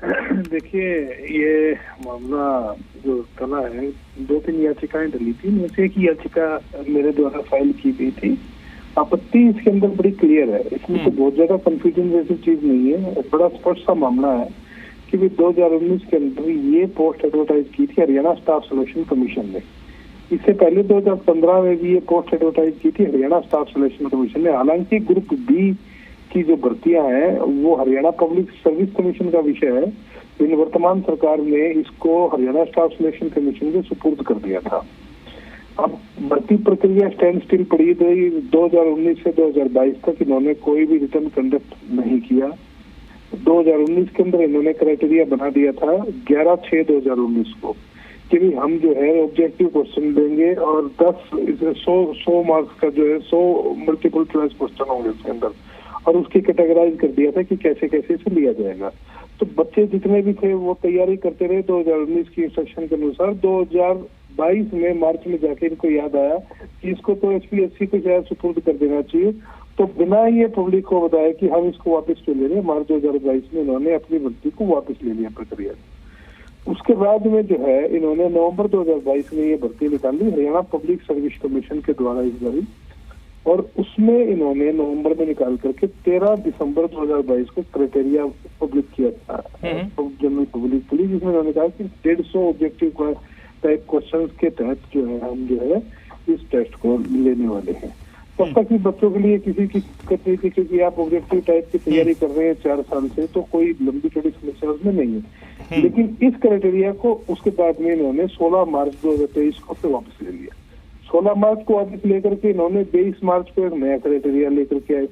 देखिए, ये मामला जो चला है, 2-3 याचिकाएं डली थी, इनमें से एक याचिका मेरे द्वारा फाइल की गई थी। आपत्ति इसके अंदर बड़ी क्लियर है, इसमें तो बहुत ज्यादा कंफ्यूजन जैसी चीज नहीं है, बड़ा स्पष्ट सा मामला है कि 2019 के अंदर ये पोस्ट एडवर्टाइज की थी हरियाणा स्टाफ सिलेक्शन कमीशन ने। इससे पहले 2015 में भी ये पोस्ट एडवर्टाइज की थी हरियाणा स्टाफ सिलेक्शन कमीशन ने। हालांकि ग्रुप बी की जो भर्तियां हैं वो हरियाणा पब्लिक सर्विस कमीशन का विषय है, लेकिन वर्तमान सरकार ने इसको हरियाणा स्टाफ सिलेक्शन कमीशन के सुपुर्द कर दिया था। अब भर्ती प्रक्रिया स्टैंड स्टिल पड़ी रही 2019 से 2022 तक। इन्होंने कोई भी रिटर्न कंडक्ट नहीं किया। 2019 के अंदर इन्होंने क्राइटेरिया बना दिया था 11/6/2019 को कि भी हम जो है ऑब्जेक्टिव क्वेश्चन देंगे और 100 मार्क्स का जो है 100 मल्टीपल चॉइस क्वेश्चन होंगे उसके अंदर, और उसकी कैटेगराइज कर दिया था कि कैसे कैसे इसे लिया जाएगा। तो बच्चे जितने भी थे वो तैयारी करते रहे 2019 की इंस्ट्रक्शन के अनुसार। 2022 में मार्च में जाके इनको याद आया कि इसको तो HPSC को शायद सुपुर्द कर देना चाहिए, तो बिना ये पब्लिक को बताया कि हम इसको वापस ले रहे हैं, मार्च 2022 में इन्होंने अपनी भर्ती को वापस ले लिया प्रक्रिया। उसके बाद में जो है इन्होंने नवंबर 2022 में ये भर्ती निकाली हरियाणा पब्लिक सर्विस कमीशन के द्वारा इस बारी, और उसमें इन्होंने नवंबर में निकाल करके 13 दिसंबर 2022 को क्राइटेरिया पब्लिक किया था जनरल पब्लिक के लिए, जिसमें उन्होंने कहा कि 150 ऑब्जेक्टिव टाइप क्वेश्चन के तहत जो है हम जो है इस टेस्ट को लेने वाले हैं। तब तक भी बच्चों के लिए किसी की दिक्कत नहीं थी, क्योंकि आप ऑब्जेक्टिव टाइप की तैयारी कर रहे हैं 4 साल से, तो कोई लंबी चौड़ी समस्या उसमें नहीं है। लेकिन इस क्राइटेरिया को उसके बाद में इन्होंने 16 मार्च 2023 को फिर वापस ले लिया। 16 मार्च को वापस लेकर के इन्होंने 23 मार्च को एक नया क्राइटेरिया लेकर के आए।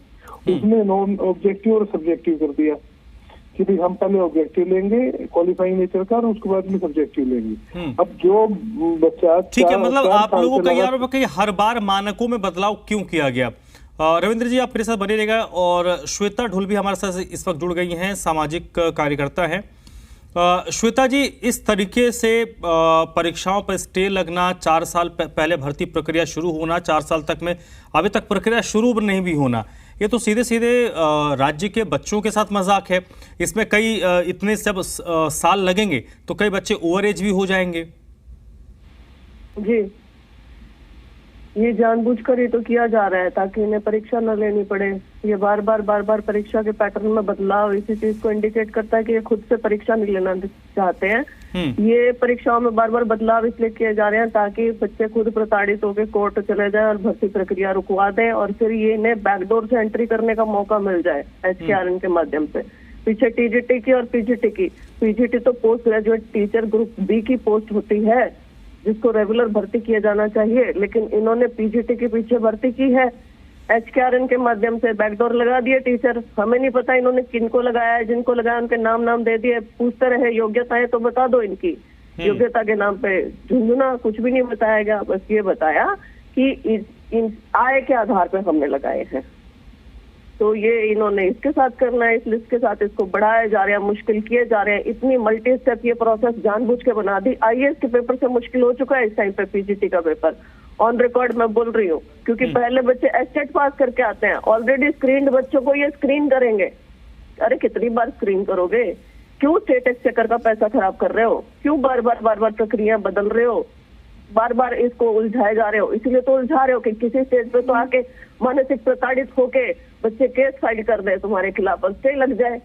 उसमें नॉन ऑब्जेक्टिव और सब्जेक्टिव कर दिया कि भाई हम पहले ऑब्जेक्टिव लेंगे क्वालिफाइंग नेचर का और उसके बाद में सब्जेक्टिव लेंगे। अब जो बच्चा ठीक है, मतलब आप लोगों का यार कि हर बार मानकों में बदलाव क्यों किया गया? रविंद्र जी आप मेरे साथ बने रहेगा, और श्वेता ढुल भी हमारे साथ इस वक्त जुड़ गई हैं, सामाजिक कार्यकर्ता हैं। श्वेता जी, इस तरीके से परीक्षाओं पर स्टे लगना, 4 साल पहले भर्ती प्रक्रिया शुरू होना, 4 साल तक में अभी तक प्रक्रिया शुरू नहीं भी होना, ये तो सीधे सीधे राज्य के बच्चों के साथ मजाक है। इसमें कई इतने सब साल लगेंगे तो कई बच्चे ओवर एज भी हो जाएंगे। जी, ये जानबूझकर ही तो किया जा रहा है ताकि इन्हें परीक्षा न लेनी पड़े। ये बार बार परीक्षा के पैटर्न में बदलाव इसी चीज को इंडिकेट करता है कि ये खुद से परीक्षा नहीं लेना चाहते हैं। ये परीक्षाओं में बार बदलाव इसलिए किए जा रहे हैं ताकि बच्चे खुद प्रताड़ित होकर कोर्ट चले जाएं और भर्ती प्रक्रिया रुकवा दें, और फिर ये इन्हें बैकडोर से एंट्री करने का मौका मिल जाए HKRN के माध्यम से। पीछे TGT की और PGT की, PGT तो post graduate teacher group B की पोस्ट होती है जिसको रेगुलर भर्ती किया जाना चाहिए, लेकिन इन्होंने PGT के पीछे भर्ती की है। HKRN के माध्यम से बैकडोर लगा दिए टीचर। हमें नहीं पता इन्होंने किनको लगाया है, जिनको लगाया उनके नाम दे दिए। पूछते रहे योग्यताएं तो बता दो इनकी, योग्यता के नाम पे झुंझुना, कुछ भी नहीं बताया गया। बस ये बताया कि इन आय के आधार पे हमने लगाए हैं, तो ये इन्होंने इसके साथ करना है, इस लिस्ट के साथ इसको बढ़ाया जा रहा है, मुश्किल किए जा रहे हैं। इतनी मल्टी स्टेप ये प्रोसेस जानबूझ के बना दी। IAS के पेपर से मुश्किल हो चुका है इस टाइम पे PGT का पेपर। ऑन रिकॉर्ड मैं बोल रही हूँ, क्योंकि पहले बच्चे STET पास करके आते हैं, ऑलरेडी स्क्रीन्ड बच्चों को ये स्क्रीन करेंगे। अरे कितनी बार स्क्रीन करोगे? क्यों स्टेट एक्सचेकर का पैसा खराब कर रहे हो? क्यों बार बार प्रक्रिया बदल रहे हो? बार इसको उलझाए जा रहे हो। इसीलिए तो उलझा रहे हो कि किसी स्टेज पे तो आके मानसिक प्रताड़ित होके बच्चे केस फाइल कर दे तुम्हारे खिलाफ, स्टे लग जाए।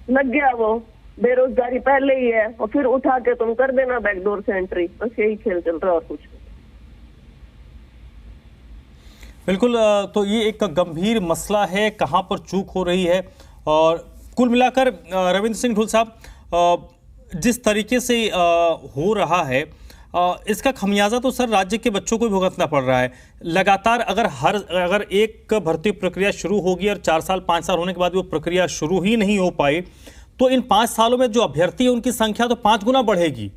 लग गया, वो बेरोजगारी पहले ही है और फिर उठा के तुम कर देना बैकडोर से एंट्री। बस यही खेल चल रहा है और कुछ नहीं। बिल्कुल, तो ये एक गंभीर मसला है, कहाँ पर चूक हो रही है। और कुल मिलाकर रविंद्र सिंह ढुल साहब, जिस तरीके से हो रहा है इसका खमियाजा तो सर राज्य के बच्चों को भी भुगतना पड़ रहा है। लगातार अगर एक भर्ती प्रक्रिया शुरू होगी और 4 साल 5 साल होने के बाद वो प्रक्रिया शुरू ही नहीं हो पाई, तो इन 5 सालों में जो अभ्यर्थी है उनकी संख्या तो 5 गुना बढ़ेगी।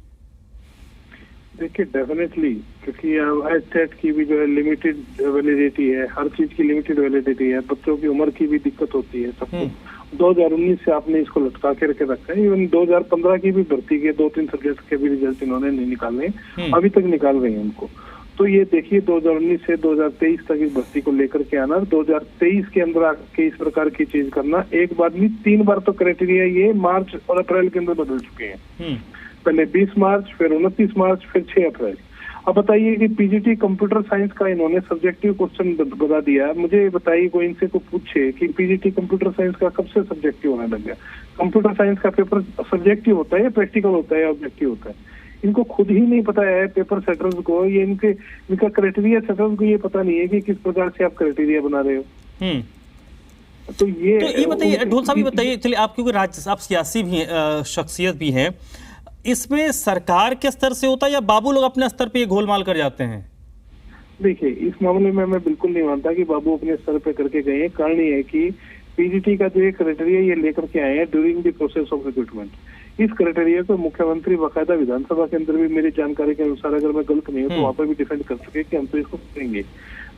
देखिए डेफिनेटली, क्योंकि STET की भी जो है लिमिटेड वैलिडिटी है, हर चीज की लिमिटेड वैलिडिटी है, बच्चों की उम्र की भी दिक्कत होती है सबको। 2019 से आपने इसको लटका के रखे रखा है। इवन 2015 की भी भर्ती के 2-3 सब्जेक्ट के भी रिजल्ट इन्होंने नहीं निकाले, अभी तक निकाल रहे हैं उनको। तो ये देखिए 2019 से 2023 तक इस भर्ती को लेकर के आना, 2023 के अंदर आके इस प्रकार की चीज करना, एक बार नहीं 3 बार तो क्राइटेरिया ये मार्च और अप्रैल के अंदर बदल चुके हैं। पहले 20 मार्च, फिर 29 मार्च, फिर 6 अप्रैल। अब बताइए कि पीजीटी कंप्यूटर साइंस का इन्होंने सब्जेक्टिव क्वेश्चन बता दिया। मुझे बताइए, कोई इनसे को पूछे कि पीजीटी कंप्यूटर साइंस का कब से सब्जेक्टिव होने लग गया? कंप्यूटर साइंस का पेपर सब्जेक्टिव होता है या प्रैक्टिकल होता है या ऑब्जेक्टिव होता है? इनको खुद ही नहीं पता है पेपर सेटर्स को, ये इनका क्राइटेरिया सेटर्स को ये पता नहीं है कि किस प्रकार से आप क्राइटेरिया बना रहे हो। तो ये बताइए ढोल साहब, ये बताइए, चलिए आप क्योंकि आप सियासी भी हैं, शख्सियत भी हैं, इसमें सरकार के स्तर से होता है या बाबू लोग अपने स्तर पे ये गोलमाल कर जाते हैं? देखिए, इस मामले में मैं बिल्कुल नहीं मानता कि बाबू अपने स्तर पे करके गए हैं। कारण ये है कि पीजीटी का जो क्राइटेरिया ये लेकर के आए हैं during the process of recruitment. इस क्राइटेरिया को मुख्यमंत्री बाकायदा विधानसभा के अंदर भी मेरी जानकारी के अनुसार, अगर मैं गलत नहीं हूँ तो वहाँ पर भी डिफेंड कर चुके कि हम तो इसको करेंगे।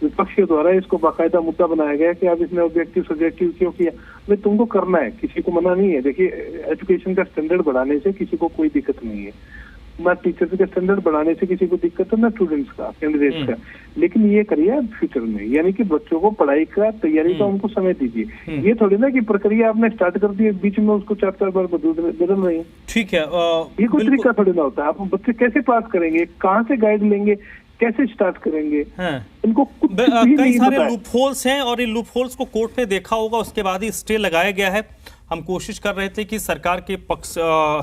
विपक्ष के द्वारा इसको बाकायदा मुद्दा बनाया गया कि आप इसने ऑब्जेक्टिव सब्जेक्टिव क्यों किया? भाई तुमको करना है, किसी को मना नहीं है। देखिए, एजुकेशन का स्टैंडर्ड बढ़ाने से किसी को कोई दिक्कत नहीं है, ना टीचर्स का स्टैंडर्ड बढ़ाने से किसी को दिक्कत है, ना स्टूडेंट्स का, कैंडिडेट्स का। लेकिन ये करिए फ्यूचर में, यानी कि बच्चों को पढ़ाई का तैयारी का उनको समय दीजिए। ये थोड़ी ना कि प्रक्रिया आपने स्टार्ट कर दी है, बीच में उसको 4-4 बार बदल रहे हैं। ठीक है, ये कोई तरीका थोड़ी ना होता है। आप बच्चे कैसे पास करेंगे, कहाँ से गाइड लेंगे, कैसे स्टार्ट करेंगे? इनको कुछ कई सारे लूपहोल्स हैं और इन लूपहोल्स को कोर्ट ने देखा होगा, उसके बाद ही स्टे लगाया गया है। हम कोशिश कर रहे थे कि सरकार के पक्ष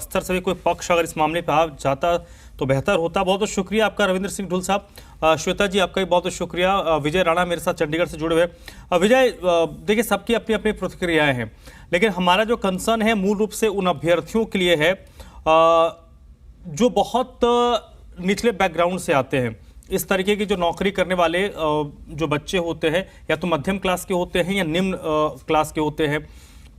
स्तर से भी कोई पक्ष अगर इस मामले पर आ जाता तो बेहतर होता। बहुत बहुत शुक्रिया आपका रविंद्र सिंह ढुल साहब। श्वेता जी, आपका भी बहुत बहुत शुक्रिया। विजय राणा मेरे साथ चंडीगढ़ से जुड़े हुए। विजय, देखिए सबकी अपनी अपनी प्रतिक्रियाएं हैं, लेकिन हमारा जो कंसर्न है मूल रूप से उन अभ्यर्थियों के लिए है जो बहुत निचले बैकग्राउंड से आते हैं। इस तरीके की जो नौकरी करने वाले जो बच्चे होते हैं, या तो मध्यम क्लास के होते हैं या निम्न क्लास के होते हैं,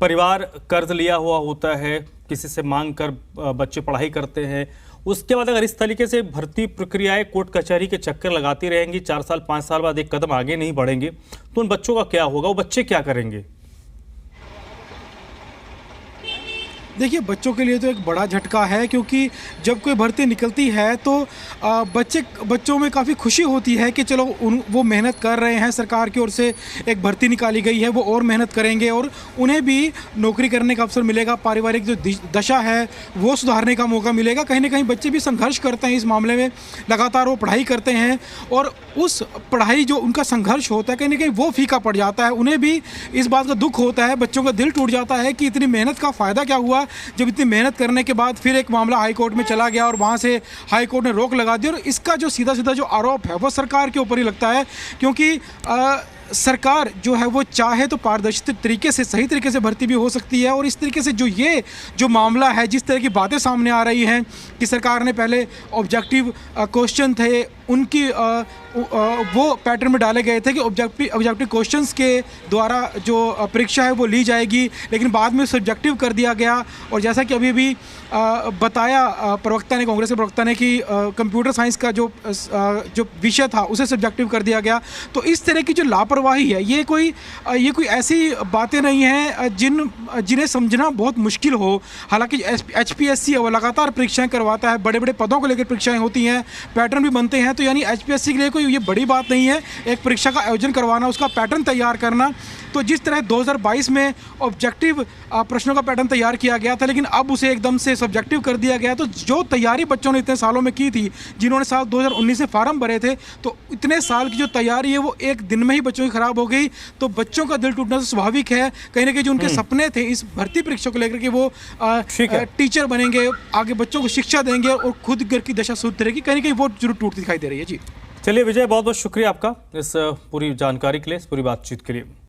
परिवार कर्ज लिया हुआ होता है, किसी से मांग कर बच्चे पढ़ाई करते हैं। उसके बाद अगर इस तरीके से भर्ती प्रक्रियाएं कोर्ट कचहरी के चक्कर लगाती रहेंगी, 4 साल 5 साल बाद एक कदम आगे नहीं बढ़ेंगे, तो उन बच्चों का क्या होगा? वो बच्चे क्या करेंगे? देखिए, बच्चों के लिए तो एक बड़ा झटका है, क्योंकि जब कोई भर्ती निकलती है तो बच्चों में काफ़ी खुशी होती है कि चलो वो मेहनत कर रहे हैं, सरकार की ओर से एक भर्ती निकाली गई है, वो और मेहनत करेंगे और उन्हें भी नौकरी करने का अवसर मिलेगा, पारिवारिक जो दशा है वो सुधारने का मौका मिलेगा। कहीं ना कहीं बच्चे भी संघर्ष करते हैं इस मामले में, लगातार वो पढ़ाई करते हैं और उस पढ़ाई जो उनका संघर्ष होता है कहीं ना कहीं वो फीका पड़ जाता है। उन्हें भी इस बात का दुख होता है, बच्चों का दिल टूट जाता है कि इतनी मेहनत का फ़ायदा क्या हुआ, जब इतनी मेहनत करने के बाद फिर एक मामला हाई कोर्ट में चला गया और वहाँ से हाई कोर्ट ने रोक लगा दी। और इसका जो सीधा सीधा जो आरोप है वो सरकार के ऊपर ही लगता है, क्योंकि सरकार जो है वो चाहे तो पारदर्शी तरीके से, सही तरीके से भर्ती भी हो सकती है। और इस तरीके से जो मामला है, जिस तरह की बातें सामने आ रही हैं कि सरकार ने पहले ऑब्जेक्टिव क्वेश्चन थे उनकी वो पैटर्न में डाले गए थे कि ऑब्जेक्टिव क्वेश्चंस के द्वारा जो परीक्षा है वो ली जाएगी, लेकिन बाद में सब्जेक्टिव कर दिया गया। और जैसा कि अभी भी बताया प्रवक्ता ने, कांग्रेस के प्रवक्ता ने, कि कंप्यूटर साइंस का जो विषय था उसे सब्जेक्टिव कर दिया गया। तो इस तरह की जो लापरवाही है, ये कोई ऐसी बातें नहीं हैं जिन्हें समझना बहुत मुश्किल हो। हालांकि HPSC लगातार परीक्षाएं करवाता है, बड़े बड़े पदों को लेकर परीक्षाएं होती हैं, पैटर्न भी बनते हैं। तो यानी HPSC के लिए कोई ये बड़ी बात नहीं है एक परीक्षा का आयोजन करवाना, उसका पैटर्न तैयार करना। तो जिस तरह 2022 में ऑब्जेक्टिव प्रश्नों का पैटर्न तैयार किया गया था, लेकिन अब उसे एकदम से सब्जेक्टिव कर दिया गया, तो जो तैयारी बच्चों ने इतने सालों में की थी, जिन्होंने साल 2019 में फार्म भरे थे, तो इतने साल की जो तैयारी है वो एक दिन में ही बच्चों की खराब हो गई। तो बच्चों का दिल टूटना तो स्वाभाविक है। कहीं ना कहीं जो उनके सपने थे इस भर्ती परीक्षा को लेकर के, वो टीचर बनेंगे, आगे बच्चों को शिक्षा देंगे और खुद घर की दशा सुधरेगी, कहीं ना कहीं वो जरूर टूटती दिखाई दे रही है। जी चलिए विजय, बहुत बहुत शुक्रिया आपका इस पूरी जानकारी के लिए, इस पूरी बातचीत के लिए।